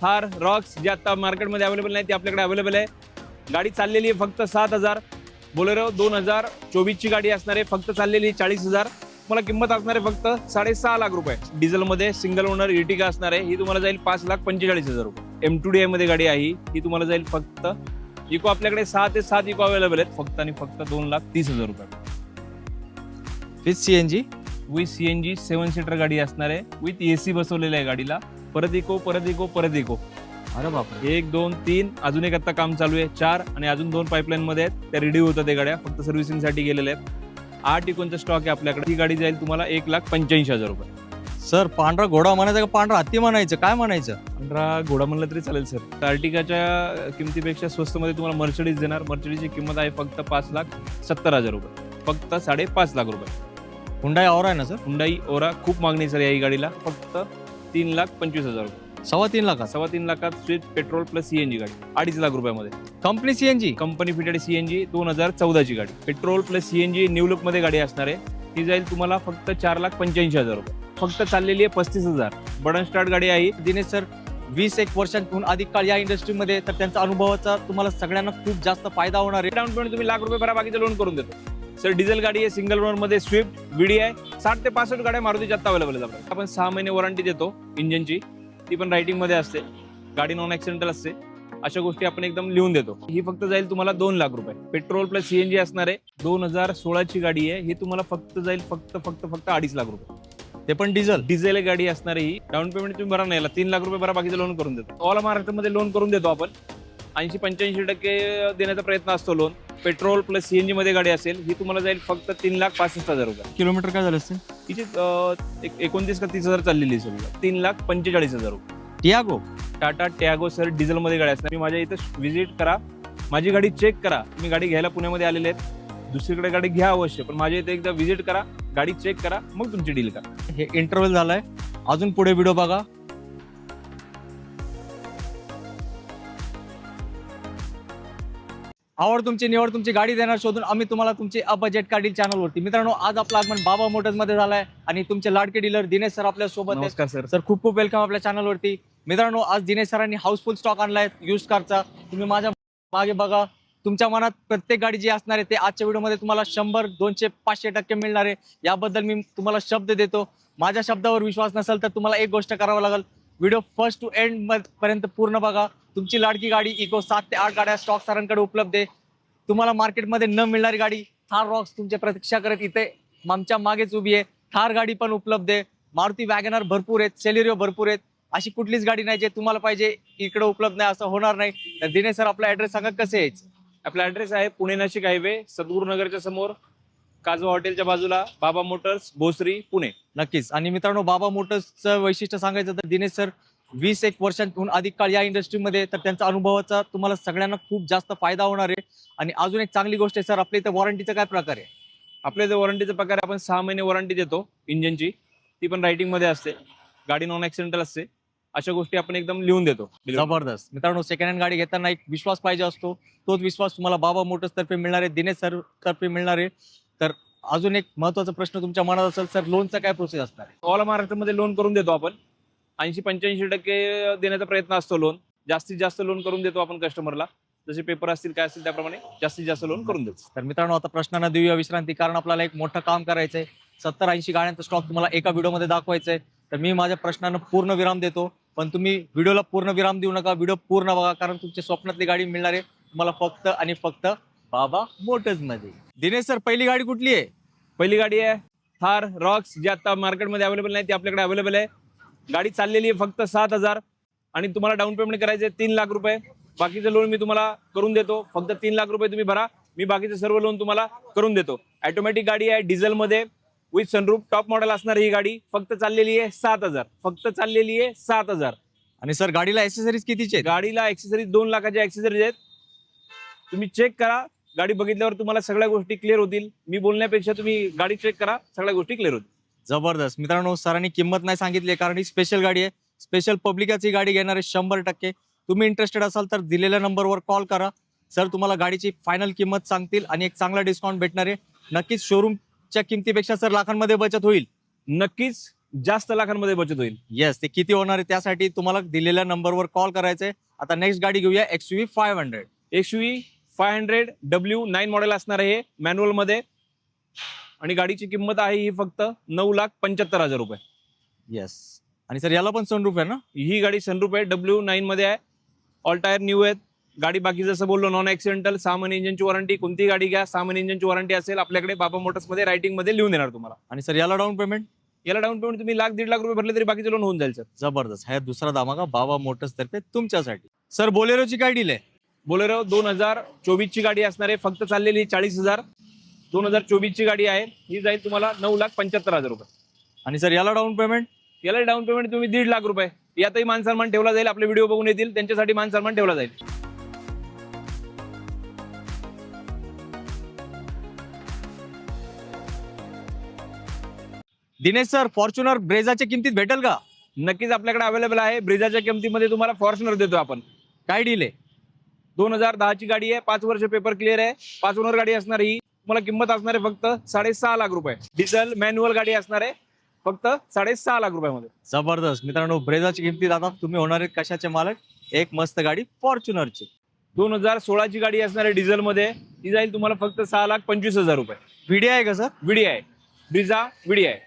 Thar Roxx जे आता मार्केटमध्ये अवेलेबल नाही ती आपल्याकडे अवेलेबल आहे. गाडी चाललेली आहे फक्त 7,000. बोलेरो 2024 ची गाडी असणार आहे, फक्त चाललेली 40,000. मला किंमत असणार आहे फक्त 6.5 लाख रुपये. डिझेलमध्ये सिंगल ओनर इर्टिगा असणार आहे, ही तुम्हाला जाईल 5,45,000 रुपये. M2DI मध्ये गाडी आहे ही तुम्हाला जाईल फक्त. इको आपल्याकडे 6 ते 7 इको अवेलेबल आहेत, फक्त आणि फक्त 2,30,000 रुपये. With CNG with CNG 7 seater गाडी असणार आहे, विथ AC बसवलेलं आहे गाडीला. परत इको परत इको परत इको. अरे बापरे. 1 2 3 अजून एक आता काम चालू आहे, 4 आणि अजून 2 पाईपलाईन मध्ये आहेत. त्या रेडी होतात ते गाड्या, फक्त सर्व्हिसिंग साठी गेलेल्या आहेत. 8 इकोंचा स्टॉक आहे आपल्याकडे. ही गाडी जाईल तुम्हाला 1,85,000 रुपये. सर पांढरा घोडा म्हणायचा का पांढरा हत्ती म्हणायचं, काय म्हणायचं? पांढरा घोडा म्हणलं तरी चालेल सर. अर्टिगाच्या किमतीपेक्षा स्वस्त मध्ये तुम्हाला मर्सिडीज देणार. मर्सिडीजची किंमत आहे फक्त 5,70,000 रुपये, फक्त 5.5 लाख रुपये. हुंडाई औरा आहे ना सर? हुंडाई ओरा खूप मागणी सर या गाडीला, फक्त 3,25,000 रुपये. 3.25 लाखात 3.25 लाखात स्विफ्ट पेट्रोल प्लस CNG गाडी 2.5 लाख रुपयामध्ये. Company CNG. Company fitted CNG 2014 ची गाडी. Petrol plus CNG new look मध्ये गाडी असणार आहे. ती जाईल तुम्हाला फक्त 4,85,000 रुपये. फक्त चाललेली आहे 35,000. बटन स्टार्ट गाडी आहे. दिनेश सर 20-1 वर्षांहून अधिक काळ या इंडस्ट्रीमध्ये, तर त्यांचा अनुभवाचा तुम्हाला सगळ्यांना खूप जास्त फायदा होणार आहे. डाऊन पेमेंट तुम्ही लाख रुपये भरा, बाकीचं लोन करून देतो सर. डिझेल गाडी आहे, सिंगल ओनर मध्ये स्विफ्ट VDI. 60 ते 65 गाड्या मारुतीच्या आता अवेलेबल आहेत. आपण 6 महिने वॉरंटी देतो इंजिनची, ती पण रायटिंग मध्ये असते. गाडी नॉन ऍक्सिडेंटल असते. अशा गोष्टी आपण एकदम लिहून देतो. ही फक्त जाईल तुम्हाला 2 लाख रुपये. पेट्रोल प्लस CNG असणार आहे. 2016 ची गाडी आहे ही, तुम्हाला फक्त जाईल फक्त 2.5 लाख रुपये. ते पण डिझेल गाडी असणार आहे ही. डाऊन पेमेंट तुम्ही भरा नाही, 3 लाख रुपये भरा, बाकीचं लोन करून देतो. ऑल महाराष्ट्रामध्ये लोन करून देतो आपण. 80-85% देण्याचा प्रयत्न असतो लोन. पेट्रोल प्लस CNG मध्ये गाडी असेल ही तुम्हाला जाईल फक्त 3,65,000 रुपये. किलोमीटर काय झालं असते? तिची 29 का 30,000 चाललेली आहे सर. 3,45,000 रुपये. Tiago. Tata Tiago sir diesel मध्ये गाडी असणार. तुम्ही माझ्या इथं व्हिजिट करा, माझी गाडी चेक करा. तुम्ही गाडी घ्यायला पुण्यामध्ये आलेले आहेत, दुसरीकडे गाडी घ्या अवश्य, पण माझ्या इथे एकदा व्हिजिट करा, गाडी चेक करा, मग तुमची डील करा. हे इंटरव्हल झालाय, अजून पुढे व्हिडिओ बघा. आवड तुमची, निवड तुमची, गाडी देणार शोधून आम्ही तुम्हाला तुमची बजेट कार डील चॅनलवरती. मित्रांनो, आज आपलं आगमन बाबा मोटर्स मध्ये झालाय आणि तुमचे लाडके डीलर दिनेश सर आपल्या सोबत आहेत. नमस्कार सर. सर खूप खूप वेलकम आपल्या चॅनलवरती. मित्रांनो, आज दिनेश सरांनी हाऊसफुल स्टॉक आणलाय यूज कारचा. तुम्ही माझ्या मागे बघा. तुमच्या मनात प्रत्येक गाडी जी असणार आहे ते आजच्या व्हिडिओमध्ये तुम्हाला 100, 200, 500% मिळणार आहे. याबद्दल मी तुम्हाला शब्द देतो. माझ्या शब्दावर विश्वास नसेल तर तुम्हाला एक गोष्ट करावं लागेल, व्हिडिओ फर्स्ट टू एंड पर्यंत पूर्ण बघा. तुमची लाडकी गाडी इको 7 ते 8 गाड्या स्टॉक सरांकडे उपलब्ध आहे. तुम्हाला मार्केटमध्ये न मिळणारी गाडी थार रॉक्स तुमच्या प्रतीक्षा करत इथे आमच्या मागेच उभी आहे. थार गाडी पण उपलब्ध आहे. मारुती वॅगनर भरपूर आहेत, सेलेरिओ भरपूर आहेत. अशी कुठलीच गाडी नाही जे तुम्हाला पाहिजे इकडे उपलब्ध नाही असं होणार नाही. तर दिनेश सर, आपला ऍड्रेस सांगा कसे यायचं? आपला ऍड्रेस आहे पुणे नाशिक हायवे, सद्गुरुनगरच्या समोर, काजवा हॉटेलच्या बाजूला, बाबा मोटर्स, भोसरी, पुणे. नक्कीच. आणि मित्रांनो, बाबा मोटर्सचं वैशिष्ट्य सांगायचं तर दिनेश सर 20-1 वर्षांहून अधिक काळ या इंडस्ट्रीमध्ये, तर त्यांचा अनुभवाचा तुम्हाला सगळ्यांना खूप जास्त फायदा होणार आहे. आणि अजून एक चांगली गोष्ट आहे सर, आपल्या इथं वॉरंटीचा काय प्रकार आहे? आपल्या इथे वॉरंटीचा प्रकार आपण 6 महिने वॉरंटी देतो इंजिनची, ती पण रायटिंग मध्ये असते. गाडी नॉन ऍक्सिडेंटल असते. अशा गोष्टी आपण एकदम लिहून देतो. जबरदस्त. मित्रांनो, सेकंड हँड गाडी घेताना एक विश्वास पाहिजे असतो. तोच विश्वास तुम्हाला बाबा मोटर्स तर्फे मिळणार आहे, दिनेश सर तर्फे मिळणार आहे. तर अजून एक महत्वाचा प्रश्न तुमच्या मनात असेल, सर लोनचा काय प्रोसेस असणार आहे? ऑल महाराष्ट्रामध्ये लोन करून देतो आपण. 80-85% देण्याचा प्रयत्न असतो लोन. जास्तीत जास्त लोन करून देतो आपण कस्टमरला. जसे पेपर असतील काय असतील त्याप्रमाणे जास्तीत जास्त लोन करून देतो. तर मित्रांनो, आता प्रश्नांना देऊया विश्रांती, कारण आपल्याला एक मोठं काम करायचंय. 70-80 गाड्यांचा स्टॉक तुम्हाला एका व्हिडिओमध्ये दाखवायचंय. तर मी माझ्या प्रश्नांना पूर्ण विराम देतो, पण तुम्ही व्हिडिओला पूर्ण विराम देऊ नका. व्हिडिओ पूर्ण बघा, कारण तुमच्या स्वप्नातली गाडी मिळणार आहे तुम्हाला फक्त आणि फक्त बाबा मोटर्स मध्ये. दिनेश सर, पहिली गाडी कुठली आहे? पहिली गाडी आहे थार रॉक्स, जी आता मार्केटमध्ये अवेलेबल नाही ती आपल्याकडे अवेलेबल आहे. गाडी चाललेली आहे फक्त 7,000 आणि तुम्हाला डाऊन पेमेंट करायचे 3 लाख रुपये. बाकीचं लोन मी तुम्हाला करून देतो. फक्त 3 लाख रुपये तुम्ही भरा, मी बाकीचं सर्व लोन तुम्हाला करून देतो. ऑटोमॅटिक गाडी आहे, डिझेल मध्ये, विथ सनरूफ, टॉप मॉडेल असणार ही गाडी. फक्त चाललेली आहे 7,000. फक्त चाललेली आहे 7,000. आणि सर, गाडीला ऍक्सेसरीज कितीचे आहेत? गाडीला ऍक्सेसरीज 2 लाखाच्या ऍक्सेसरीज आहेत. तुम्ही चेक करा, गाडी बघितल्यावर तुम्हाला सगळ्या गोष्टी क्लिअर होतील. मी बोलण्यापेक्षा तुम्ही गाडी चेक करा, सगळ्या गोष्टी क्लिअर होतील. जबरदस्त. मित्रांनो, सरांनी किंमत नाही सांगितली कारण ही स्पेशल गाडी आहे. स्पेशल पब्लिकाची गाडी घेणार आहे 100%. तुम्ही इंटरेस्टेड असाल तर दिलेल्या नंबरवर कॉल करा. सर तुम्हाला गाडीची फायनल किंमत सांगतील आणि एक चांगला डिस्काउंट भेटणार आहे. नक्कीच शोरूमच्या किमतीपेक्षा सर लाखांमध्ये बचत होईल. नक्कीच जास्त लाखांमध्ये बचत होईल. येस, ते किती होणार आहे त्यासाठी तुम्हाला दिलेल्या नंबरवर कॉल करायचंय. आता नेक्स्ट गाडी घेऊया XUV 500. XUV 500 W9 मॉडेल असणार आहे मॅन्युअल मध्ये आणि गाडीची किंमत आहे ही फक्त 9,75,000 रुपये. येस, आणि सर याला पण सनरूफ आहे ना? ही गाडी सनरूफ आहे, W9 मध्ये आहे, ऑल टायर न्यू आहेत. गाडी बाकी जसं बोललो नॉन ऍक्सिडेंटल, 6 महिने इंजिनची वॉरंटी. कोणती गाडी घ्या 6 महिने इंजिनची वॉरंटी असेल आपल्याकडे बाबा मोटर्स मध्ये रायटिंग मध्ये लिहून देणार तुम्हाला. आणि सर याला डाऊन पेमेंट? याला डाऊन पेमेंट तुम्ही 1,00,000-1,50,000 रुपये भरले तरी बाकीचे लोन होऊन जाईल सर. जबरदस्त, हा दुसरा धमाका बाबा मोटर्स तर्फे तुमच्यासाठी. सर बोलेरोची काय डील आहे? बोलेरो 2024 ची गाडी असणार आहे, फक्त चाललेली 40,000. 2024 ची गाडी आहे, ही जाईल तुम्हाला 9,75,000 रुपये. आणि सर याला डाऊन पेमेंट? याला डाऊन पेमेंट तुम्ही 1,50,000 रुपये. यातही मान सन्मान ठेवला जाईल, आपले व्हिडिओ बघून येतील त्यांच्यासाठी मान सन्मान ठेवला जाईल. दिनेश सर, फॉर्च्युनर ब्रेझाच्या किमतीत भेटेल का? नक्कीच आपल्याकडे अवेलेबल आहे. ब्रिजाच्या किमतीमध्ये तुम्हाला फॉर्च्युनर देतो आपण. काय डील आहे? 2010 ची गाडी आहे, 5 वर्ष पेपर क्लिअर आहे, 5 ओनर गाडी असणार ही. तुम्हाला किंमत असणार आहे फक्त 6.5 लाख रुपये. डिझेल मॅन्युअल गाडी असणार आहे, फक्त 6.5 लाख रुपयामध्ये. जबरदस्त मित्रांनो, ब्रेझाची किमतीत आता तुम्ही होणार आहेत कशाचे मालक? एक मस्त गाडी फॉर्च्युनरची. 2016 ची गाडी असणार आहे डिझेल मध्ये, ती जाईल तुम्हाला फक्त 6,25,000 रुपये. व्हीडी आहे का सर? विडी आहे, ब्रिझा विडी आहे.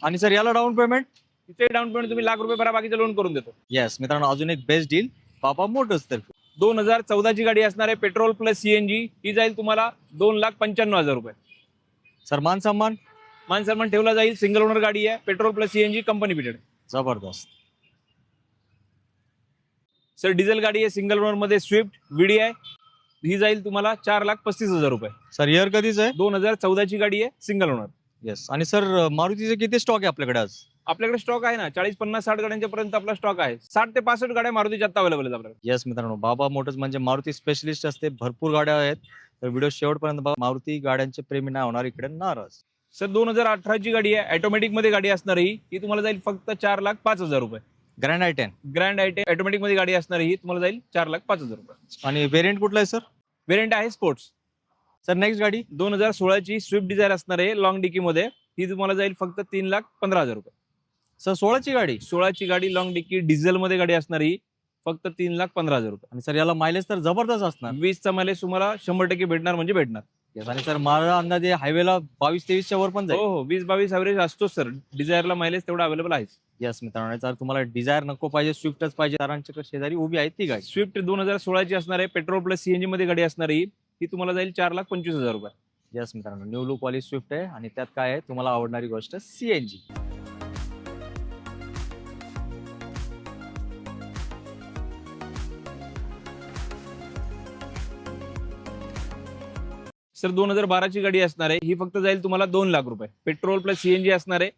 आणि सर याला डाऊन पेमेंट? तिथे डाऊन पेमेंट तुम्ही 1,00,000 रुपये भरा, बाकीचं लोन करून देतो. येस मित्रांनो, अजून एक बेस्ट डील बाबा मोटर्स तर्फे. 2014 ची गाडी असणार आहे, पेट्रोल प्लस CNG, ही जाईल तुम्हाला 2,95,000 रुपये. सर मान सन्मान? मान सन्मान ठेवला जाईल. सिंगल ओनर गाडी आहे, petrol plus CNG, company fitted. जबरदस्त. सर डिझेल गाडी आहे, सिंगल ओनर मध्ये स्विफ्ट विडी आहे, ही जाईल तुम्हाला 4,35,000 रुपये. सर इयर कधीच आहे? 2014 ची गाडी आहे, सिंगल ओनर. येस. आणि सर मारुतीचे किती स्टॉक आहे आपल्याकडे आज? आपल्याकडे स्टॉक आहे ना, 40, 50, 60 गाड्यांच्या पर्यंत आपला स्टॉक आहे. 60 ते 65 गाड्या मारुतीच्या आता अवेलेबल आहेत आपल्याकडे. येस मित्रांनो, बाबा मोटर्स म्हणजे मारुती स्पेशलिस्ट असते. भरपूर गाड्या आहेत, तर व्हिडिओ शेवटपर्यंत बघा. मारुती गाड्यांचे प्रेमी नाही होणार इकडे नाराज. सर 2018 ची गाडी आहे, ऑटोमॅटिक मध्ये गाडी असणार ही तुम्हाला जाईल फक्त 4,05,000 रुपये. Grand I10. Grand I10 automatic मध्ये गाडी असणार ही तुम्हाला जाईल 4,05,000 रुपये. आणि व्हेरियंट कुठला आहे सर? वेरियंट आहे स्पोर्ट्स. सर नेक्स्ट गाडी 2016 ची स्विफ्ट डिझायर असणार आहे लॉंग डिकी मध्ये, ही तुम्हाला जाईल फक्त 3,15,000 रुपये. सर 16 ची गाडी? 16 ची गाडी लॉंग डिकी डिझेल मध्ये गाडी असणार ही फक्त 3,15,000 रुपये. आणि सर याला मायलेज तर जबरदस्त असणार. 20चा मायलेज तुम्हाला 100% भेटणार म्हणजे भेटणार. Yes. आणि सर माझा अंदाजे हायवेला 22-23च्या वर पण जाईल. हो, 20-22 ॲव्हरेज असतोच सर. डिझायरला मायलेज तेवढा अवेलेबल आहे. येस मित्रांनो, जर तुम्हाला डिझायर नको पाहिजे, स्विफ्टच पाहिजे, सरांच्या शेजारी उभी आहे ती गाडी. स्विफ्ट 2016 ची असणार आहे, पेट्रोल प्लस CNG मध्ये गाडी असणार ही तुम्हाला जाईल 4,25,000 रुपये. येस मित्रांनो, न्यू लुक वाली स्विफ्ट आहे आणि त्यात काय आहे तुम्हाला आवडणारी गोष्ट CNG. सर 2012 ची गाडी असणार आहे, ही फक्त जाईल तुम्हाला 2 लाख रुपये. पेट्रोल प्लस CNG असणार आहे,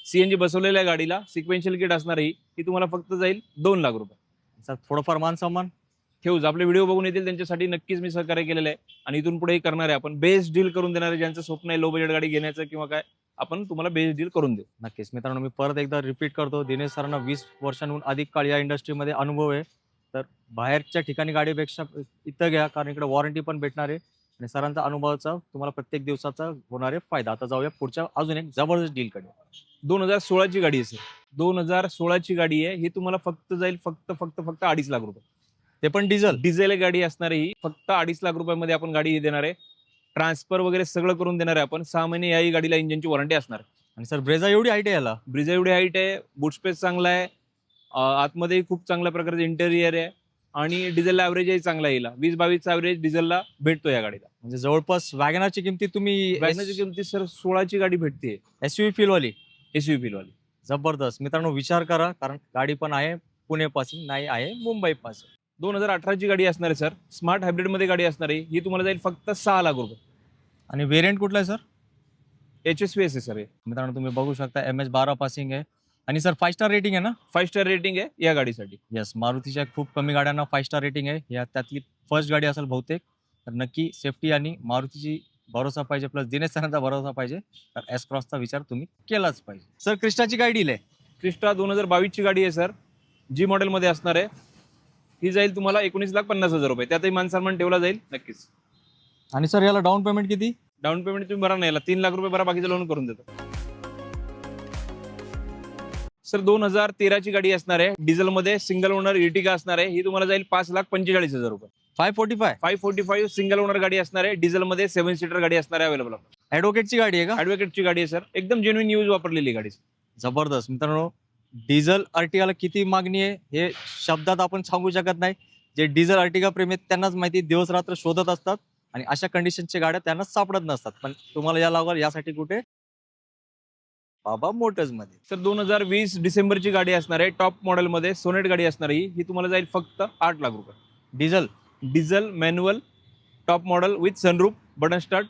CNG बसवलेल्या गाडीला सिक्वेन्शियल किट असणार ही तुम्हाला फक्त जाईल 2 लाख रुपये. सर थोडंफार मान सन्मान ठेवूच, आपले व्हिडिओ बघून येतील त्यांच्यासाठी नक्कीच मी सहकार्य केलेलं आहे आणि इथून पुढेही करणार आहे. आपण बेस्ट डील करून देणार आहे. ज्यांचं स्वप्न आहे लो बजेट गाडी घेण्याचं किंवा काय, आपण तुम्हाला बेस्ट डील करून देऊ. नक्कीच मित्रांनो, मी परत एकदा रिपीट करतो, दिनेश सरांना 20 वर्षांहून अधिक काळ या इंडस्ट्रीमध्ये अनुभव आहे. तर बाहेरच्या ठिकाणी गाडीपेक्षा इथं घ्या, कारण इकडे वॉरंटी पण भेटणार आहे आणि सरांचा अनुभवाचा तुम्हाला प्रत्येक दिवसाचा होणार आहे फायदा. आता जाऊया पुढच्या अजून एक जबरदस्त डील कडे. 2016 ची गाडी आहे. 2016 ची गाडी आहे, ही तुम्हाला फक्त जाईल फक्त 2.5 लाख रुपये. ते पण डिझेल. डिझेल गाडी असणार ही फक्त 2.5 लाख रुपयामध्ये आपण गाडी देणार आहे. ट्रान्सफर वगैरे सगळं करून देणार आहे आपण. 6 महिने याही गाडीला इंजिनची वॉरंटी असणार. आणि सर ब्रेझा एवढी हाईट आहे याला? ब्रिझा एवढी हाईट आहे, बूट स्पेस चांगला आहे, आतमध्येही खूप चांगल्या प्रकारचं इंटेरियर आहे आणि डिझेलला ॲव्हरेजही चांगला येईल. 20-22 ॲव्हरेज डिझेलला भेटतो या गाडीला. म्हणजे जवळपास वॅगनारची किमती तुम्ही वॅगनरची किमती सर 16 ची गाडी भेटते, SUV फीलवाली. SUV फीलवाली. जबरदस्त मित्रांनो, विचार करा, कारण गाडी पण आहे पुणे पासून, नाही आहे मुंबई पासून. 2018 ची गाडी असणार आहे सर, स्मार्ट हायब्रिड मध्ये गाडी असणार आहे, ही तुम्हाला जाईल फक्त 6 लाख रुपये. आणि व्हेरियंट कुठला आहे सर? HSVS आहे सर. मित्रांनो तुम्ही बघू शकता MS12 पासिंग आहे आणि सर 5 स्टार रेटिंग आहे ना? 5 स्टार रेटिंग आहे या गाडीसाठी. येस, मारुतीच्या खूप कमी गाड्यांना 5 स्टार रेटिंग आहे. या त्यातली फर्स्ट गाडी असेल बहुतेक. तर नक्की सेफ्टी आणि मारुतीची भरोसा पाहिजे, प्लस दिनेश सरांचा भरोसा पाहिजे, तर S क्रॉसचा विचार तुम्ही केलाच पाहिजे. सर क्रिस्टाची काय डील आहे? क्रिस्टा 2022 ची गाडी आहे सर, G मॉडेल मध्ये असणार आहे, ही जाईल तुम्हाला 19,50,000 रुपये. त्यातही मान सन्मान ठेवला जाईल नक्कीच. आणि सर याला डाऊन पेमेंट किती? डाऊन पेमेंट तुम्ही भरा नाही, 3 लाख रुपये भरा, बाकीचं लोन करून देतो. सर 2013ची गाडी असणार आहे, डिझेलमध्ये सिंगल ओनर इर्टिगा असणार आहे. ही तुम्हाला जाईल 5,45,000 रुपये. 545 545 सिंगल ओनर गाडी असणार आहे, डिझेलमध्ये 7 सीटर गाडी असणार आहे अवेलेबल. ॲडव्होकेटची गाडी आहे का? ॲडव्होकेटची गाडी आहे सर, एकदम जेन्युइन यूज वापरलेली गाडी. जबरदस्त मित्रांनो, डिझेल अर्टिगाला किती मागणी आहे हे शब्दात आपण सांगू शकत नाही. जे डिझेल अर्टिगा प्रेमी आहेत त्यांनाच माहिती, दिवस रात्र शोधत असतात आणि अशा कंडिशनच्या गाड्या त्यांना सापडत नसतात. पण तुम्हाला या लागणार यासाठी कुठे? बाबा मोटर्स मध्ये. सर 2020 डिसेंबरची गाडी असणार आहे, टॉप मॉडेलमध्ये सोनेट गाडी असणार आहे. ही तुम्हाला जाईल फक्त 8 लाख रुपये. Diesel diesel manual top model with sunroof button start,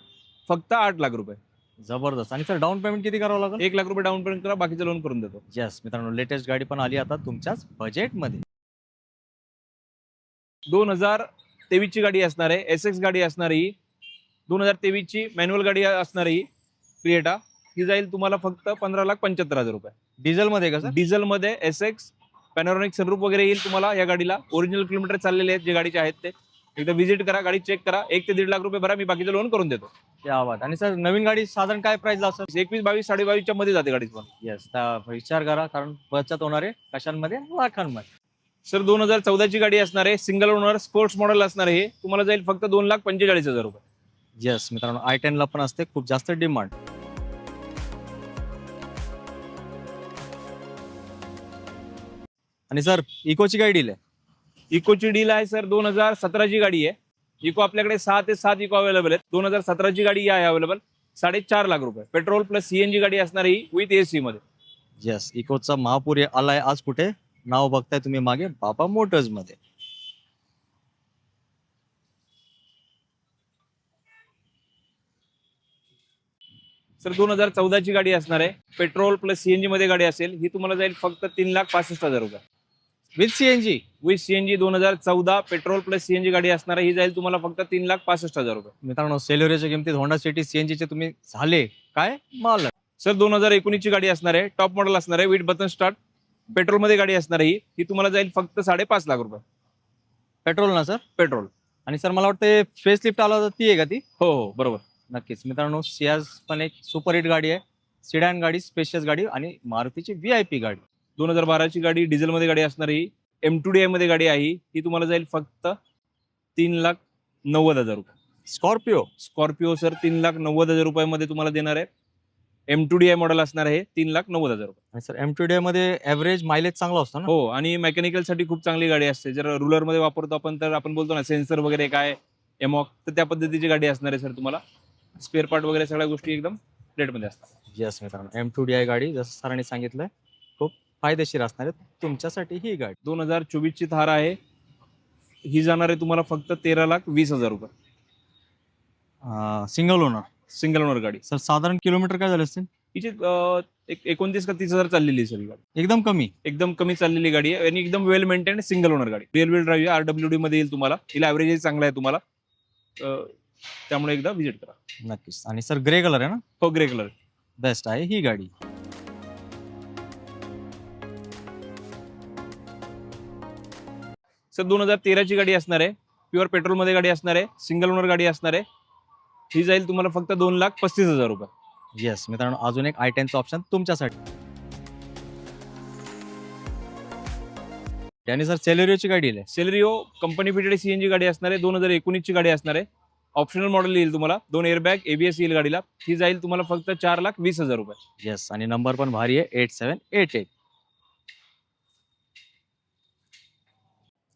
फक्त 8 लाख रुपये. जबरदस्त. आणि सर डाऊन पेमेंट किती करावं लागेल? 1 लाख रुपये डाऊन पेमेंट करा, बाकीचं लोन करून देतो. यस मित्रांनो, लेटेस्ट गाडी पण आली आता तुमच्याच बजेटमध्ये. 2023 ची गाडी असणार आहे, एसएक्स गाडी असणार आहे. 2023 ची मॅन्युअल गाडी असणार आहे क्रिएटा. ही जाईल तुम्हाला फक्त 15,75,000 रुपये. डिझेल मध्ये का सर? डिझेलमध्ये एसएक्स पॅनोरॉनिक सनरूफ वगैरे येईल तुम्हाला या गाडीला. ओरिजिनल किलोमीटर चाललेले आहेत जे गाडीचे आहेत ते. एकदा व्हिजिट करा, गाडी चेक करा. 1 ते 1.5 लाख रुपये भरा, मी बाकीचं लोन करून देतो. क्या बात. आणि सर नवीन गाडी साधारण काय प्राइस असेल? 21, 22, 22.5 मध्ये जाते गाडी पण. यस, विचार करा, कारण बचत होणार आहे कशांमध्ये? लाखांमध्ये. सर 2014 ची गाडी असणार आहे, सिंगल ओनर स्पोर्ट्स मॉडेल असणार आहे. तुम्हाला जाईल फक्त 2,45,000 रुपये. यस मित्रांनो, i10 ला पण असते खूप जास्त डिमांड. आणि सर इकोची काय डील आहे? इकोची डील आहे सर, 2017 ची गाडी आहे. इको आपल्याकडे 6 ते 7 इको अवेलेबल आहेत. 2017 ची गाडी आहे अवेलेबल, 4.5 लाख रुपये. पेट्रोल प्लस सीएनजी गाडी असणार ही विथ एसी मध्ये. यस, इकोचा महापूर आलाय आज. कुठे? नाव बघताय तुम्ही मागे, बाबा मोटर्स मध्ये. सर 2014 ची गाडी असणार आहे, पेट्रोल प्लस सीएनजी मध्ये गाडी असेल. ही तुम्हाला जाईल फक्त 3,65,000 रुपये. With CNG. With CNG 2014 petrol plus CNG गाडी असणार आहे. ही जाईल तुम्हाला फक्त 3,65,000 रुपये. मित्रांनो, सेल्युरियाच्या किमतीत होंडा सिटी सीएनजीचे तुम्ही झाले काय मालक. सर 2019 ची गाडी असणार आहे, टॉप मॉडेल असणार आहे, विथ बटन स्टार्ट पेट्रोल मध्ये गाडी असणार आहे. ही तुम्हाला जाईल फक्त 5.5 लाख रुपये. पेट्रोल ना सर? पेट्रोल. आणि सर मला वाटतं फेस लिफ्ट आला होता, ती आहे का ती? हो हो बरोबर. नक्कीच मित्रांनो, सियाज पण एक सुपर हिट गाडी आहे. सिडॅन गाडी, स्पेशियस गाडी आणि मारुतीची VIP गाडी. 2012 ची गाडी डिझेलमध्ये गाडी असणार आहे. M2DI मध्ये गाडी आहे. ही तुम्हाला जाईल फक्त 3,90,000 रुपये. स्कॉर्पिओ. स्कॉर्पिओ सर 3,90,000 रुपयामध्ये तुम्हाला देणार आहे. M2DI मॉडेल असणार आहे, 3,90,000 रुपये. आणि सर M2DI मध्ये ॲव्हरेज मायलेज चांगला असतो ना? हो, आणि मेकॅनिकल साठी खूप चांगली गाडी असते. जर रुलर मध्ये वापरतो आपण, तर आपण बोलतो ना सेन्सर वगैरे काय एमॉक, तर त्या पद्धतीची गाडी असणार आहे सर. तुम्हाला स्पेअर पार्ट वगैरे सगळ्या गोष्टी एकदम रेटमध्ये असतात. येस मित्रांनो, M2DI गाडी जसं सरांनी सांगितलंय खूप फायदेशीर असणार आहे तुमच्यासाठी ही गाडी. 2024 ची थार आहे. ही जाणार आहे तुम्हाला फक्त 13,20,000 रुपये. Single owner. सिंगल ओनर गाडी. सर साधारण किलोमीटर काय झाले असतील? हिची 29 का 30,000 चाललेली आहे सर ही गाडी. एकदम कमी. एकदम कमी चाललेली गाडी आहे आणि एकदम वेल मेंटेन सिंगल ओनर गाडी. रिअल व्हील ड्राईव्ह RWD मध्ये येईल तुम्हाला. हिला ॲव्हरेज चांगला आहे तुम्हाला, त्यामुळे एकदा व्हिजिट करा. नक्कीच. आणि सर ग्रे कलर आहे ना? हो, ग्रे कलर. बेस्ट आहे ही गाडी. सर 2013 ची गाडी असणार आहे, प्युअर पेट्रोल मध्ये गाडी असणार आहे, सिंगल ओनर गाडी असणार आहे. ही जाईल तुम्हाला फक्त 2,35,000 रुपये. येस मित्रांनो, अजून एक i10चा ऑप्शन तुमच्यासाठी. आणि सर सेलेरिओची गाडी आहे. सेलेरिओ कंपनी फिटेड सीएनजी गाडी असणार आहे. 2019 ची गाडी असणार आहे. ऑप्शनल मॉडेल येईल तुम्हाला. 2 एअरबॅग ABS येईल गाडीला. ही जाईल तुम्हाला फक्त 4,20,000 रुपये. येस, आणि नंबर पण भारी आहे, 8788.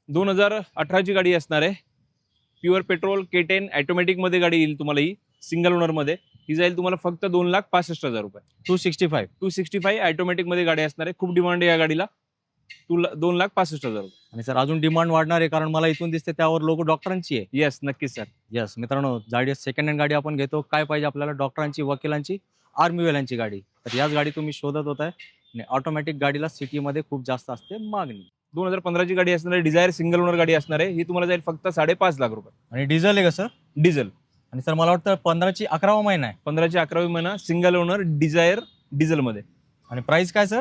2018 ची गाडी असणार आहे, प्युअर पेट्रोल K10 ऑटोमॅटिक मध्ये गाडी येईल तुम्हाला. ही सिंगल ओनर मध्ये. ही जाईल तुम्हाला फक्त 2,65,000 रुपये. 265 ऑटोमॅटिक मध्ये गाडी असणार आहे. खूप डिमांड आहे या गाडीला. 2,65,000 रुपये. आणि सर अजून डिमांड वाढणार आहे, कारण मला इथून दिसते त्यावर लोगो डॉक्टरांची आहे. येस, नक्कीच सर. येस मित्रांनो, गाडी सेकंड हँड गाडी आपण घेतो, काय पाहिजे आपल्याला? डॉक्टरांची, वकिलांची, आर्मीवाल्यांची गाडी. तर याच गाडी तुम्ही शोधत होताय. आणि ऑटोमॅटिक गाडीला सिटीमध्ये खूप जास्त असते मागणी. 2015 ची गाडी असणार आहे, डिझायर सिंगल ओनर गाडी असणार आहे. ही तुम्हाला जाईल फक्त 5.5 लाख रुपये. आणि डिझेल आहे का सर? डिझेल. आणि सर मला वाटतं 15ची 11वा महिना आहे. 15ची 11वी महिना, सिंगल ओनर डिझायर डिझेल मध्ये. आणि प्राइस काय सर?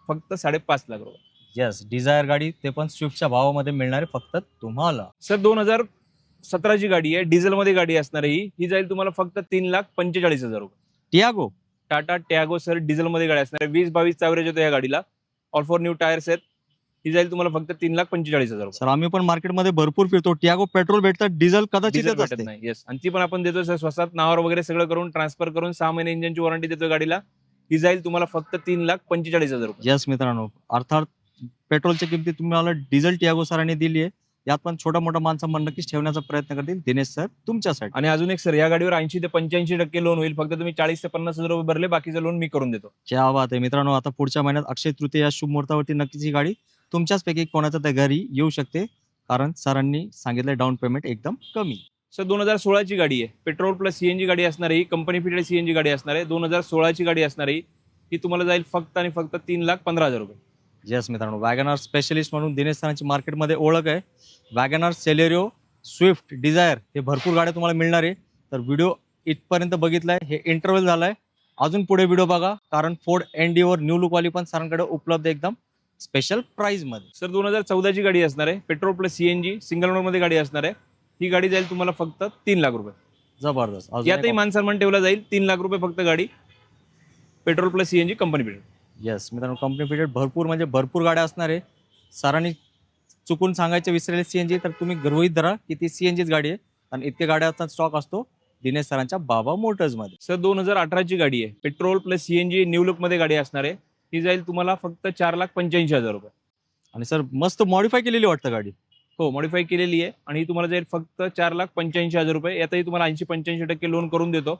फक्त 5.5 लाख रुपये. येस, डिझायर गाडी, ते पण स्विफ्टच्या भावामध्ये मिळणार आहे फक्त तुम्हाला. सर 2017 ची गाडी आहे, डिझेल मध्ये गाडी असणार आहे. ही जाईल तुम्हाला फक्त 3,45,000 रुपये. टियागो. टाटा टॅगो सर डिझेल मध्ये गाडी असणार आहे. 20-22 चा ॲव्हरेज होतो या गाडीला. ऑल फॉर न्यू टायर्स आहेत. ही जाईल तुम्हाला फक्त 3,45,000 रुपये. सर आम्ही पण मार्केटमध्ये भरपूर फिरतो, टियागो पेट्रोल भेटतात, डिझेल कदाचित डिझेल येत भेटत असते. नाही. येस, आणि ती पण आपण देतो सर स्वस्तात, नावावर वगैरे सगळं करून ट्रान्सफर करून 6 महिने इंजिनची वॉरंटी देतो गाडीला. ही जाईल तुम्हाला फक्त 3,45,000 रुपये. यस मित्रांनो, अर्थात पेट्रोलची किमती तुम्हाला डिझेल टियागो सरांनी दिली आहे. यात पण छोटा मोठा माणसा मन नक्कीच ठेवण्याचा प्रयत्न करतील दिनेश सर तुमच्यासाठी. आणि अजून एक सर, या गाडीवर 80 ते 85% लोन होईल. फक्त तुम्ही 40 ते 50,000 रुपये भरले, बाकीचं लोन मी करून देतो. क्या बात आहे मित्रांनो, आता पुढच्या महिन्यात अक्षय तृतीया या शुभ मुहूर्तावरती नक्कीच ही गाडी तुमच्याचपैकी कोणाच्या त्या घरी येऊ शकते, कारण सरांनी सांगितलं डाऊन पेमेंट एकदम कमी. सर 2016ची गाडी आहे, पेट्रोल प्लस सीएनजी गाडी असणार आहे, ही कंपनी फिटेड सीएनजी गाडी असणार आहे. 2016ची गाडी असणार आहे ही तुम्हाला जाईल फक्त आणि फक्त 3,15,000 रुपये. येस मित्रांनो, वॅगनार स्पेशलिस्ट म्हणून दिनेश सरांची मार्केटमध्ये ओळख आहे. वॅगनार, सेलेरिओ, स्विफ्ट, डिझायर हे भरपूर गाड्या तुम्हाला मिळणार आहे. तर व्हिडिओ इथपर्यंत बघितलाय, हे इंटरव्हल झालाय. अजून पुढे व्हिडिओ बघा, कारण फोर्ड एनडीओवर न्यू लुकवाली पण सरांकडे उपलब्ध एकदम स्पेशल प्राइस मध्ये. सर 2014ची गाडी असणार आहे, petrol plus CNG single owner मध्ये गाडी असणार आहे. ही गाडी जाईल तुम्हाला फक्त 3 लाख रुपये. जबरदस्त. अजून यातही एक- मान सन्मान ठेवला जाईल. 3 लाख रुपये फक्त गाडी, petrol plus CNG company fitted. Yes मित्रांनो, कंपनी फिटेड भरपूर म्हणजे भरपूर गाड्या असणार आहे. सरांनी चुकून सांगायचे विसरले सीएनजी, तर तुम्ही गृहीत धरा की ती सीएनजीच गाडी आहे. आणि इतके गाड्याचा स्टॉक असतो दिनेश सरांच्या बाबा मोटर्स मध्ये. सर 2018ची गाडी आहे, petrol plus CNG new look मध्ये गाडी असणार आहे. ही जाईल तुम्हाला फक्त 4,85,000 रुपये. आणि सर मस्त मॉडिफाय केलेली वाटतं गाडी. हो, मॉडिफाय केलेली आहे आणि ही तुम्हाला जाईल फक्त 4,85,000 रुपये. यातही तुम्हाला 80-85% लोन करून देतो.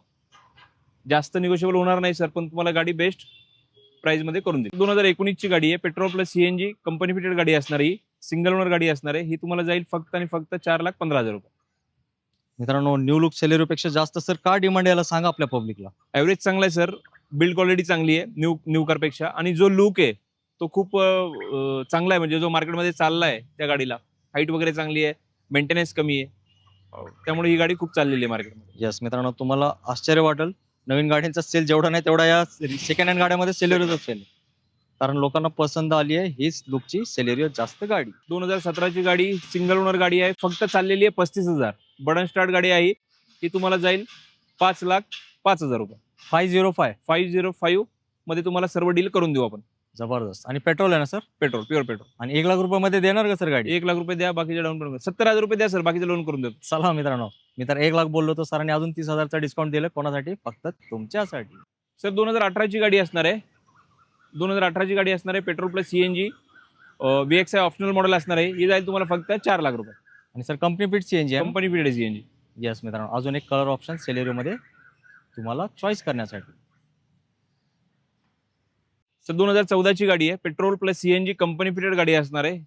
जास्त निगोशिएबल होणार नाही सर, पण तुम्हाला गाडी बेस्ट प्राइस मध्ये करून देतो. 2019ची गाडी आहे, petrol plus CNG company fitted गाडी असणार आहे, सिंगल ओनर गाडी असणार आहे. ही तुम्हाला जाईल फक्त आणि फक्त 4,15,000 रुपये. मित्रांनो, न्यू लुक सेलेरिओपेक्षा जास्त सर का डिमांड याला सांगा आपल्या पब्लिकला. ॲव्हरेज चांगला आहे सर, बिल्ड क्वालिटी चांगली आहे न्यू कारपेक्षा, आणि जो लुक आहे तो खूप चांगला आहे. म्हणजे जो मार्केटमध्ये चालला आहे त्या गाडीला हाईट वगैरे चांगली आहे, मेंटेनन्स कमी आहे, त्यामुळे ही गाडी खूप चाललेली आहे मार्केटमध्ये. येस मित्रांनो, तुम्हाला आश्चर्य वाटेल, नवीन गाड्यांचा सेल जेवढा नाही तेवढा या सेकंड हँड गाड्यामध्ये सेलेरिओचा सेल, कारण लोकांना पसंत आली आहे हीच लुकची सेलेरिओ जास्त गाडी. 2017ची गाडी सिंगल ओनर गाडी आहे, फक्त चाललेली आहे 35,000. बटन स्टार्ट गाडी आहे ही तुम्हाला जाईल 5,05,000 रुपये. 505. 505 मध्ये तुम्हाला सर्व डील करून देऊ आपण. जबरदस्त. आणि पेट्रोल आहे ना सर, पेट्रोल, प्युअर पेट्रोल. आणि 1 लाख रुपयामध्ये देणार का सर गाडी. 1 लाख रुपये द्या, बाकीचे डाऊन पेमेंट 70,000 रुपये द्या सर, बाकीचे लोन करून देतो. चला मित्रांनो, मी तर 1 लाख बोललो तर सरांनी अजून 30,000चा डिस्काउंट दिलं. कोणासाठी? फक्त तुमच्यासाठी. सर 2018ची गाडी असणार आहे, 2018ची गाडी असणार आहे, petrol plus CNG VXI optional model असणार आहे. ही जाईल तुम्हाला फक्त 4 लाख रुपये. आणि सर कंपनी फिट सीएनजी आहे. Company fitted CNG. येस मित्रांनो, अजून एक कलर ऑप्शन सेलेरिओमध्ये तुम्हाला चॉईस करण्यासाठी. सर 2014ची गाडी आहे, petrol plus CNG company fitted गाडी असणार आहे.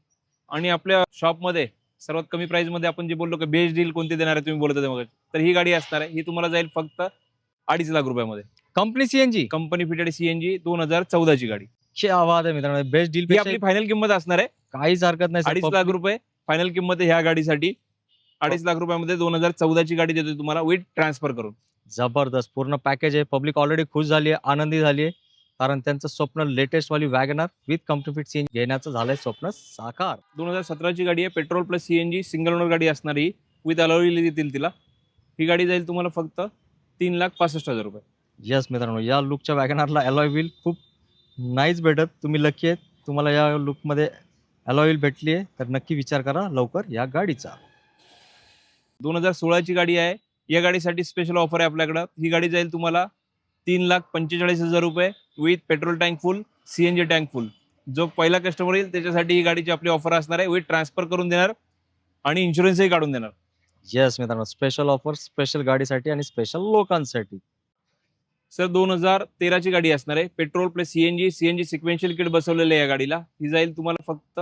आणि आपल्या शॉपमध्ये सर्वात कमी प्राइस मध्ये आपण जे बोललो की बेस्ट डील कोणते देणार आहे तुम्ही बोलत होते मग, तर ही गाडी असणार आहे. ही तुम्हाला जाईल फक्त 2.5 लाख रुपयामध्ये. Company CNG, company fitted CNG 2014ची गाडी. ची आवाज आहे मित्रांनो, बेस्ट डील ही आपली फायनल किंमत असणार आहे. काहीच हरकत नाही. 2.5 लाख रुपये फायनल किंमत आहे ह्या गाडीसाठी. 2.5 लाख रुपयामध्ये 2014ची गाडी देतो तुम्हाला विथ ट्रान्सफर करून. जबरदस्त पूर्ण पॅकेज आहे. पब्लिक ऑलरेडी खुश झाली आहे, आनंदी झाली आहे, कारण त्यांचं स्वप्न लेटेस्ट वाली WagonR with company fit CNG घेण्याचं झालंय स्वप्न साकार. 2017ची गाडी आहे, petrol plus CNG single owner गाडी असणार ही, विथ अलॉय देतील तिला. ही गाडी जाईल तुम्हाला फक्त 3,65,000 रुपये. यस मित्रांनो, या लुकच्या वॅगनरला अलॉय व्हील खूप नाहीच भेटत. तुम्ही लकी आहेत, तुम्हाला या लुकमध्ये अलॉय व्हील भेटली आहे, तर नक्की विचार करा लवकर या गाडीचा. 2016ची गाडी आहे, या गाडीसाठी स्पेशल ऑफर आहे आपल्याकडं. ही गाडी जाईल तुम्हाला 3,45,000 रुपये with petrol tank full, CNG tank फुल. जो पहिला कस्टमर येईल त्याच्यासाठी ही गाडीची आपली ऑफर असणार आहे, विथ ट्रान्सफर करून देणार आणि इन्शुरन्सही काढून देणार. येस मित्रांनो, स्पेशल ऑफर स्पेशल गाडीसाठी आणि स्पेशल लोकांसाठी. सर 2013ची गाडी असणार आहे, petrol plus CNG sequential kit बसवलेलं आहे या गाडीला. ही जाईल तुम्हाला फक्त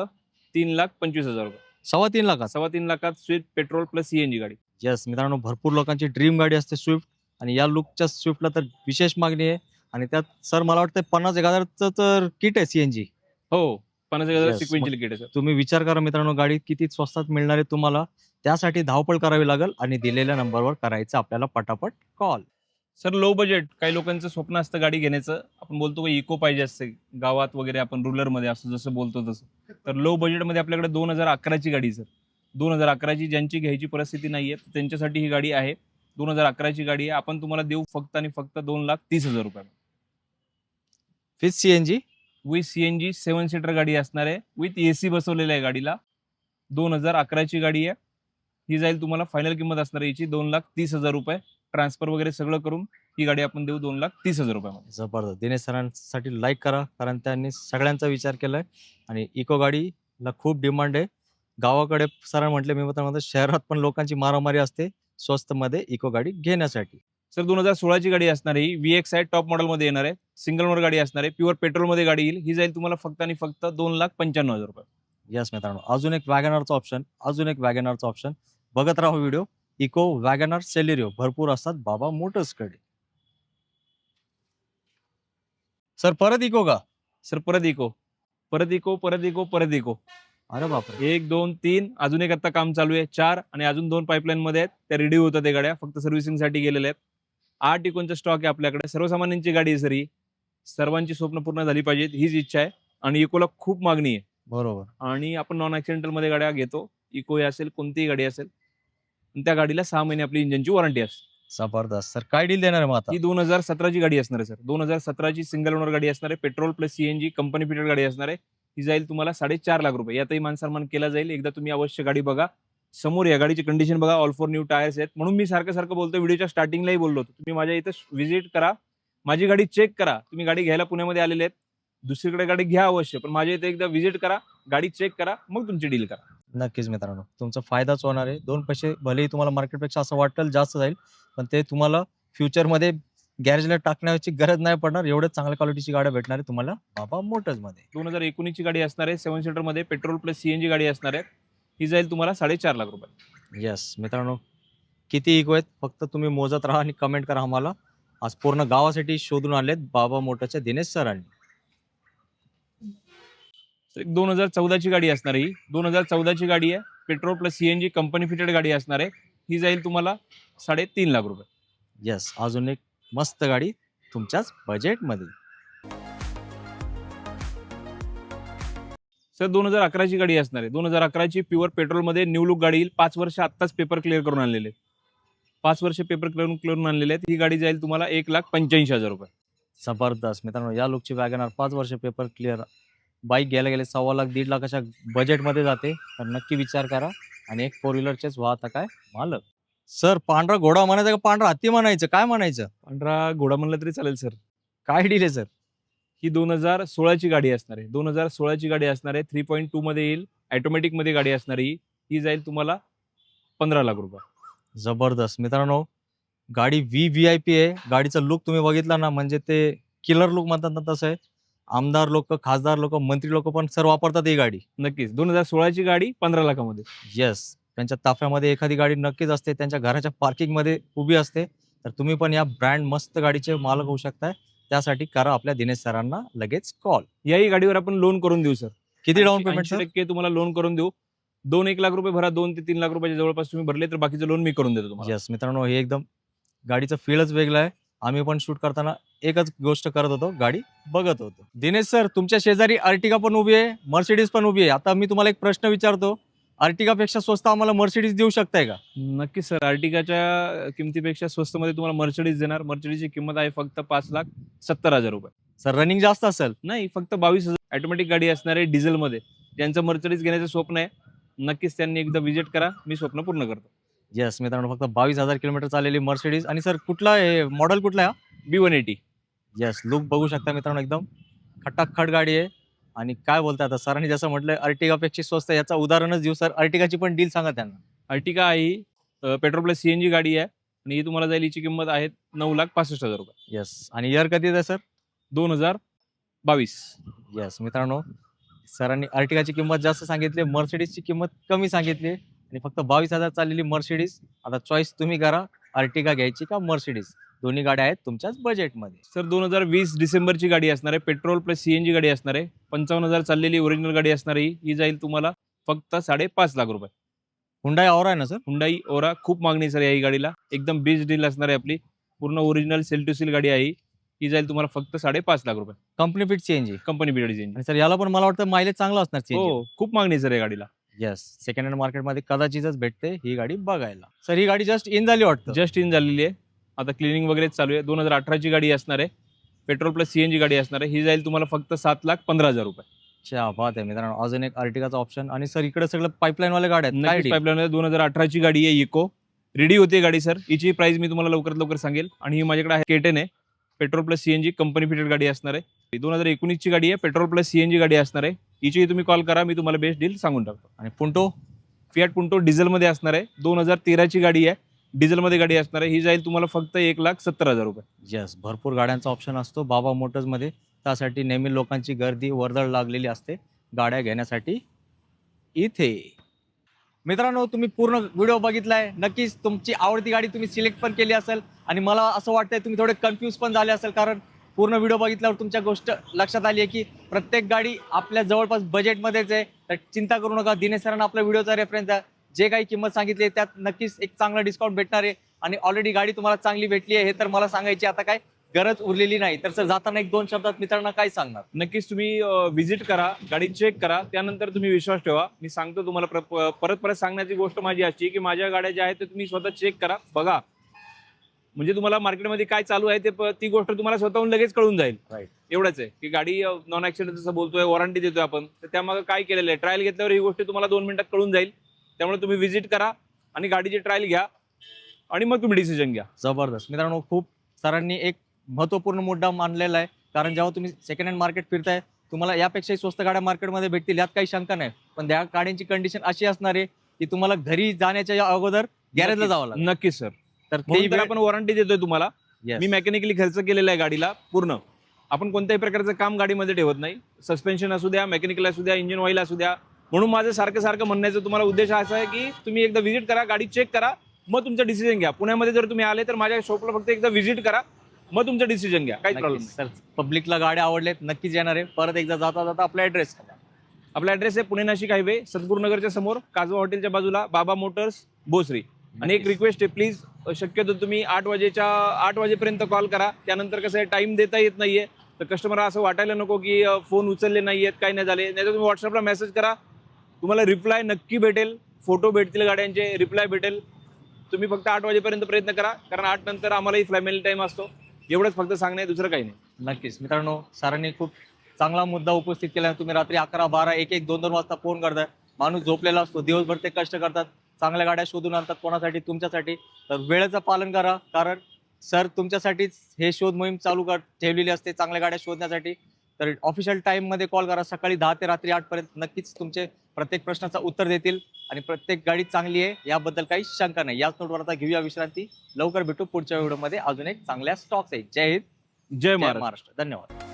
3,25,000 रुपये. 3.25 लाखात. 3.25 लाखात स्विफ्ट पेट्रोल प्लस सीएनजी गाडी. येस मित्रांनो, भरपूर लोकांची ड्रीम गाडी असते स्विफ्ट, आणि या लुकच्या स्विफ्टला तर विशेष मागणी आहे. आणि त्यात सर मला वाटतं 50,000चं तर किट आहे सीएनजी. हो, 50,000 Yes, सिक्वेन्शियल किट आहे सर. तुम्ही विचार करा मित्रांनो, गाडी किती स्वस्तात मिळणार आहे तुम्हाला. त्यासाठी धावपळ करावी लागेल, आणि दिलेल्या नंबरवर करायचं आपल्याला पटापट कॉल. सर लो बजेट, काही लोकांचं स्वप्न असतं गाडी घेण्याचं. आपण बोलतो की इको पाहिजे असते गावात वगैरे, आपण रुरलमध्ये असं जसं बोलतो तसं. तर लो बजेटमध्ये आपल्याकडे 2011ची गाडी सर, 2011ची ज्यांची घ्यायची परिस्थिती नाहीये त्यांच्यासाठी ही गाडी आहे. 2011ची गाडी आहे, आपण तुम्हाला देऊ फक्त आणि फक्त 2,30,000 रुपये. फिच सीएनजी विथ CNG 7 सीटर गाडी असणार आहे, विथ AC बसवलेलं आहे गाडीला. 2011ची गाडी आहे. ही जाईल तुम्हाला फायनल किंमत असणार आहे याची 2,30,000 रुपये. ट्रान्सफर वगैरे सगळं करून ही गाडी आपण देऊ 2,30,000 रुपयामध्ये. जबरदस्त. दिनेश सरांसाठी लाईक करा, कारण त्यांनी सगळ्यांचा विचार केलाय आणि इको गाडीला खूप डिमांड आहे. गावाकडे सर म्हटले, मी म्हणतो शहरात पण लोकांची मारामारी असते स्वस्त मध्ये इको गाडी घेण्यासाठी. सर 2016ची गाडी असणार आहे. VX आहे, टॉप मॉडेलमध्ये येणार आहे. सिंगल ओनर गाडी असणार आहे. प्युअर पेट्रोलमध्ये गाडी येईल. ही जाईल तुम्हाला फक्त आणि फक्त 2,95,000 रुपये. यस मित्रांनो, अजून एक वॅगनरचा ऑप्शन बघत राहा व्हिडिओ. इको, वॅगनर, सेलेरिओ भरपूर असतात बाबा मोटर्सकडे. सर परत इको का? सर परत इको. अरे बापरे. 1, 2, 3 अजून एक आता काम चालू आहे. 4 आणि अजून 2 पाईपलाईन मध्ये आहेत. त्या रेडी होतात त्या गाड्या, फक्त सर्व्हिसिंगसाठी गेलेल्या आहेत. 8 इकोंचा स्टॉक आहे आपल्याकडे. सर्वसामान्यांची गाडी आहे सर ही. सर्वांची स्वप्न पूर्ण झाली पाहिजेत हीच इच्छा आहे. आणि इकोला खूप मागणी आहे. बरोबर. आणि आपण नॉन ऍक्सिडेंटल मध्ये गाड्या घेतो. इको असेल, कोणतीही गाडी असेल, त्या गाडीला 6 महिने आपली इंजिनची वॉरंटी असते. जबरदस्त. सर काय डील देणार आहे मग आता? ही 2017ची गाडी असणार आहे सर. 2017ची सिंगल ओनर गाडी असणार आहे. Petrol plus CNG company fitted गाडी असणार आहे. ही जाईल तुम्हाला 4.5 लाख रुपये. यातही मान सन्मान केला जाईल. एकदा तुम्ही अवश्य गाडी बघा. समोर या गाडीची कंडिशन बघा. ऑल फॉर न्यू टायर्स आहेत. म्हणून मी सारखं बोलतो, व्हिडिओच्या स्टार्टिंगलाही बोललो होतो, तुम्ही माझ्या इथं व्हिजिट करा, माझी गाडी चेक करा. तुम्ही गाडी घ्यायला पुण्यामध्ये आलेले आहेत, दुसरीकडे गाडी घ्या अवश्य, पण माझ्या इथे एकदा व्हिजिट करा, गाडी चेक करा, मग तुमची डील करा. नक्कीच मित्रांनो, तुमचा फायदाच होणार आहे. 2 पैसे भलेही तुम्हाला मार्केटपेक्षा असं वाटेल जास्त जाईल, पण ते तुम्हाला फ्युचरमध्ये गॅरेजला टाकण्याची गरज नाही पडणार. एवढ्या चांगल्या क्वालिटीची गाड्या भेटणार आहे तुम्हाला बाबा मोटर्स मध्ये. 2019ची गाडी असणार आहे. 7 सीटर मध्ये पेट्रोल प्लस CNG गाडी असणार आहे. ही जाईल तुम्हाला 4.5 लाख रुपये. येस मित्रांनो, किती इको आहेत फक्त तुम्ही मोजत राहा आणि कमेंट करा आम्हाला. आज पूर्ण गावासाठी शोधून आलेत बाबा मोटरच्या दिनेश सरांनी. 2014ची गाडी असणार आहे. ही 2014ची गाडी आहे. Petrol plus CNG company fitted गाडी असणार आहे. ही जाईल तुम्हाला 3.5 लाख रुपये. येस, अजून एक मस्त गाडी तुमच्याच बजेटमध्ये. सर 2011ची गाडी असणार आहे. 2011ची प्युअर पेट्रोलमध्ये न्यू लुक गाडी येईल. 5 वर्ष आत्ताच पेपर क्लिअर करून आणलेले आहेत. 5 वर्ष पेपर करून आणलेले आहेत. ही गाडी जाईल तुम्हाला 1,85,000 रुपये. जबरदस्त मित्रांनो, या लुकची वॅगनर 5 वर्ष पेपर क्लिअर बाईक घ्यायला गेले 1.25 लाख 1.5 लाखाच्या बजेटमध्ये जाते. तर नक्की विचार करा आणि एक 4 व्हीलरचेच व्हा आता काय मालक. सर पांढरा घोडा म्हणायचं का पांढरा हत्ती म्हणायचं, काय म्हणायचं? पांढरा घोडा म्हणलं तरी चालेल सर. काय डील आहे सर? ही 2016ची गाडी असणार आहे. 2016ची गाडी असणार आहे. 3.2 मध्ये येईल. ऑटोमॅटिक मध्ये गाडी असणार आहे. ही जाईल तुम्हाला 15 लाख रुपये. जबरदस्त मित्रांनो, गाडी VIP आहे. गाडीचा लुक तुम्ही बघितला ना, म्हणजे ते किलर लुक म्हणतात ना तसं आहे. आमदार लोक, खासदार लोक, मंत्री लोक पण सर वापरतात ही गाडी. नक्कीच 2016ची गाडी 15 लाखामध्ये. येस, त्यांच्या ताफ्यामध्ये एखादी गाडी नक्कीच असते, त्यांच्या घराच्या पार्किंग मध्ये उभी असते. तर तुम्ही पण या ब्रँड मस्त गाडीचे मालक होऊ शकताय. त्यासाठी करा आपल्या दिनेश सरांना लगेच कॉल. याही गाडीवर आपण लोन करून देऊ सर. किती डाऊन पेमेंट? 80% तुम्हाला लोन करून देऊ. 2-1 लाख रुपये भरा. 2 ते 3 लाख रुपयाच्या जवळपास तुम्ही भरले तर बाकीचं लोन मी करून देतो तुम्हाला. येस मित्रांनो, हे एकदम गाडीचं फीलच वेगळं आहे. आम्ही पण शूट करताना एकच गोष्ट करत होतो, गाडी बघत होतो. दिनेश सर, तुमच्या शेजारी अर्टिगा पण उभी आहे, मर्सिडीज पण उभी आहे. आता मी तुम्हाला एक प्रश्न विचारतो, अर्टिगापेक्षा स्वस्त आम्हाला मर्सिडीज देऊ शकताय का? नक्कीच सर. अर्टिगाच्या किमतीपेक्षा स्वस्त मध्ये तुम्हाला मर्सिडीज देणार. मर्सिडीजची किंमत आहे फक्त 5,70,000 रुपये. सर रनिंग जास्त असेल? नाही, फक्त 22,000. ऑटोमॅटिक गाडी असणार आहे डिझेल मध्ये. ज्यांचं मर्सिडीज घेण्याचं स्वप्न आहे, नक्कीच त्यांनी एकदा व्हिजिट करा. मी स्वप्न पूर्ण करतो. येस मित्रांनो, फक्त 22,000 किलोमीटर चाललेली मर्सिडीज. आणि सर कुठला आहे मॉडेल, कुठला आहे? B180. येस, लुक बघू शकता मित्रांनो, एकदम खटाखट गाडी आहे. आणि काय बोलताय आता सरांनी जसं म्हटलं अर्टिगापेक्षा स्वस्त, याचा उदाहरणच देऊ सर. अर्टिगाची पण डील सांगा त्यांना. अर्टिगा आहे, पेट्रोल प्लस CNG गाडी आहे आणि ही तुम्हाला जाईल. हिची किंमत आहे 9,65,000 रुपये. येस, आणि इयर कधी आहे सर? 2022. येस मित्रांनो, सरांनी अर्टिगाची किंमत जास्त सांगितली, मर्सिडीजची किंमत कमी सांगितली आणि फक्त 22,000 चाललेली मर्सिडीज. आता चॉईस तुम्ही करा, अर्टिगा घ्यायची का मर्सिडीज. दोन्ही गाड्या आहेत तुमच्याच बजेटमध्ये. सर 2020 डिसेंबरची गाडी असणार आहे. पेट्रोल प्लस CNG गाडी असणार आहे. 55,000 चाललेली ओरिजिनल गाडी असणार आहे. ही जाईल तुम्हाला फक्त 5.5 लाख रुपये. हुंडाई ओरा आहे ना सर? हुंडाई ओरा खूप मागणी सर या गाडीला. एकदम बेस्ट डील असणार आहे आपली. पूर्ण ओरिजिनल सेल टू सेल गाडी आहे. ही जाईल तुम्हाला फक्त 5.5 लाख रुपये. Company fit CNG. Company build CNG. आणि सर याला पण मला वाटतं मायलेज चांगला असणार CNG. हो, खूप मागणी सर या गाडीला. येस, सेकंड हँड मार्केटमध्ये कदाचितच भेटते ही गाडी बघायला. सर ही गाडी जस्ट इन झाली वाटतं? जस्ट इन झालेली आहे. आता क्लिनिंग वगैरे चालू आहे. 2018ची गाडी असणार आहे. पेट्रोल प्लस सीएनजी गाडी असणार आहे. ही जाईल तुम्हाला फक्त 7,15,000 रुपये. अच्छा बात आहे मित्रांनो. अजून एक अर्टिगाचा ऑप्शन आणि सर इकडे सगळं पाईपलाईन वाले गाड्या आहेत. काय नक्कीच deal? पाईपलाईन 2018 ची गाडी आहे इको. रेडी होते गाडी सर. हिची प्राइस मी तुम्हाला लवकरात लवकर सांगेल. आणि ही माझ्याकडे आहे केटेन आहे. Petrol plus CNG company fitted गाडी असणार आहे. 2019 ची गाडी आहे. पेट्रोल प्लस सीएनजी गाडी असणार आहे. हिची तुम्ही कॉल करा, मी तुम्हाला बेस्ट डील सांगून टाकतो. आणि पुंटो फियाट पुंटो डिझेलमध्ये असणार आहे. 2013 ची गाडी आहे. डिझेलमध्ये गाडी असणार आहे. ही जाईल तुम्हाला फक्त 1,70,000 रुपये. येस, भरपूर गाड्यांचा ऑप्शन असतो बाबा मोटर्समध्ये. त्यासाठी नेहमी लोकांची गर्दी वर्दळ लागलेली असते गाड्या घेण्यासाठी इथे. मित्रांनो, तुम्ही पूर्ण व्हिडिओ बघितलाय. नक्कीच तुमची आवडती गाडी तुम्ही सिलेक्ट पण केली असेल आणि मला असं वाटतंय तुम्ही थोडे कन्फ्यूज पण झाले असेल, कारण पूर्ण व्हिडिओ बघितल्यावर तुमच्या गोष्ट लक्षात आली आहे की प्रत्येक गाडी आपल्या जवळपास बजेटमध्येच आहे. तर चिंता करू नका. दिनेश सरांना आपल्या व्हिडिओचा रेफरन्स आहे. जे काही किंमत सांगितली आहे त्यात नक्कीच एक चांगला डिस्काउंट भेटणार आहे. आणि ऑलरेडी गाडी तुम्हाला चांगली भेटली आहे हे तर मला सांगायची आता काय गरज उरलेली नाही. तर सर जाताना एक दोन शब्दात मित्रांना काय सांगणार? नक्कीच तुम्ही व्हिजिट करा, गाडी चेक करा, त्यानंतर तुम्ही विश्वास ठेवा. मी सांगतो तुम्हाला परत परत सांगण्याची गोष्ट माझी अशी की माझ्या गाड्या ज्या आहेत ते तुम्ही स्वतः चेक करा, बघा. म्हणजे तुम्हाला मार्केटमध्ये काय चालू आहे ती गोष्ट तुम्हाला स्वतःहून लगेच कळून जाईल. राईट. एवढंच आहे की गाडी नॉन ऍक्सिडेंट जसं बोलतोय, वॉरंटी देतोय आपण, तर त्यामागे काय केलेलं आहे, ट्रायल घेतल्यावर ही गोष्ट तुम्हाला 2 मिनिटात कळून जाईल. त्यामुळे तुम्ही व्हिजिट करा आणि गाडीची ट्रायल घ्या आणि मग तुम्ही डिसिजन घ्या. जबरदस्त मित्रांनो. खूप सरांनी एक महत्त्वपूर्ण मुद्दा मांडलेला आहे, कारण जेव्हा तुम्ही सेकंड हँड मार्केट फिरताय तुम्हाला यापेक्षाही स्वस्त गाड्या मार्केटमध्ये भेटतील यात काही शंका नाही. पण त्या गाड्यांची कंडिशन अशी असणार आहे की तुम्हाला घरी जाण्याच्या अगोदर गॅरेजला जावं लागेल. नक्कीच सर. तर म्हणून तर आपण वॉरंटी देतोय तुम्हाला. Yes. मी मेकॅनिकली खर्च केलेला आहे गाडीला पूर्ण. आपण कोणत्याही प्रकारचं काम गाडीमध्ये ठेवत नाही. सस्पेन्शन असू द्या, मेकॅनिकल असू द्या, इंजिन ऑइल असू द्या. म्हणून माझं सारखं म्हणण्याचं तुम्हाला उद्देश असा आहे की तुम्ही एकदा व्हिजिट करा, गाडी चेक करा, मग तुमचं डिसिजन घ्या. पुण्यामध्ये जर तुम्ही आले तर माझ्या शॉपला फक्त एकदा व्हिजिट करा, मग तुमचं डिसिजन घ्या. काही प्रॉब्लेम नाही. सर पब्लिकला गाड्या आवडल्यात नक्कीच येणार आहे. परत एकदा जाता जाता आपला ऍड्रेस. आपला ऍड्रेस आहे पुणे नाशिक हायवे, सद्गुरुनगरच्या समोर, काजवा हॉटेलच्या बाजूला, बाबा मोटर्स, भोसरी. आणि एक रिक्वेस्ट आहे, प्लीज शक्यतो तुम्ही 8 वाजेपर्यंत कॉल करा. त्यानंतर कसं आहे, टाइम देता येत नाहीये, तर कस्टमर असं वाटायला नको की फोन उचलले नाहीयेत, काय नाही झाले. नाही तर तुम्ही व्हॉट्सअपला मेसेज करा, तुम्हाला रिप्लाय नक्की भेटेल. फोटो भेटतील गाड्यांचे, रिप्लाय भेटेल. तुम्ही फक्त 8 वाजेपर्यंत प्रयत्न करा, कारण 8 नंतर आम्हालाही फॅमिली टाइम असतो. एवढंच फक्त सांगणं आहे, दुसरं काही नाही. नक्कीच मित्रांनो, सरांनी खूप चांगला मुद्दा उपस्थित केला. तुम्ही रात्री 11, 12, 1, 2 वाजता फोन करताय. माणूस झोपलेला असतो, दिवसभर ते कष्ट करतात, चांगल्या गाड्या शोधून आणतात कोणासाठी, तुमच्यासाठी. तर वेळेचं पालन करा, कारण सर तुमच्यासाठीच हे शोध मोहीम चालू ठेवलेली असते चांगल्या गाड्या शोधण्यासाठी. तर ऑफिशियल टाईममध्ये कॉल करा, सकाळी 10 ते रात्री 8 पर्यंत. नक्कीच तुमचे प्रत्येक प्रश्नाचं उत्तर देतील आणि प्रत्येक गाडी चांगली आहे याबद्दल काही शंका नाही. याच नोटवर आता घेऊया विश्रांती. लवकर भेटू पुढच्या व्हिडिओमध्ये अजून एक चांगल्या स्टॉक्स आहे. जय हिंद, जय जय महाराज. महाराष्ट्र. धन्यवाद.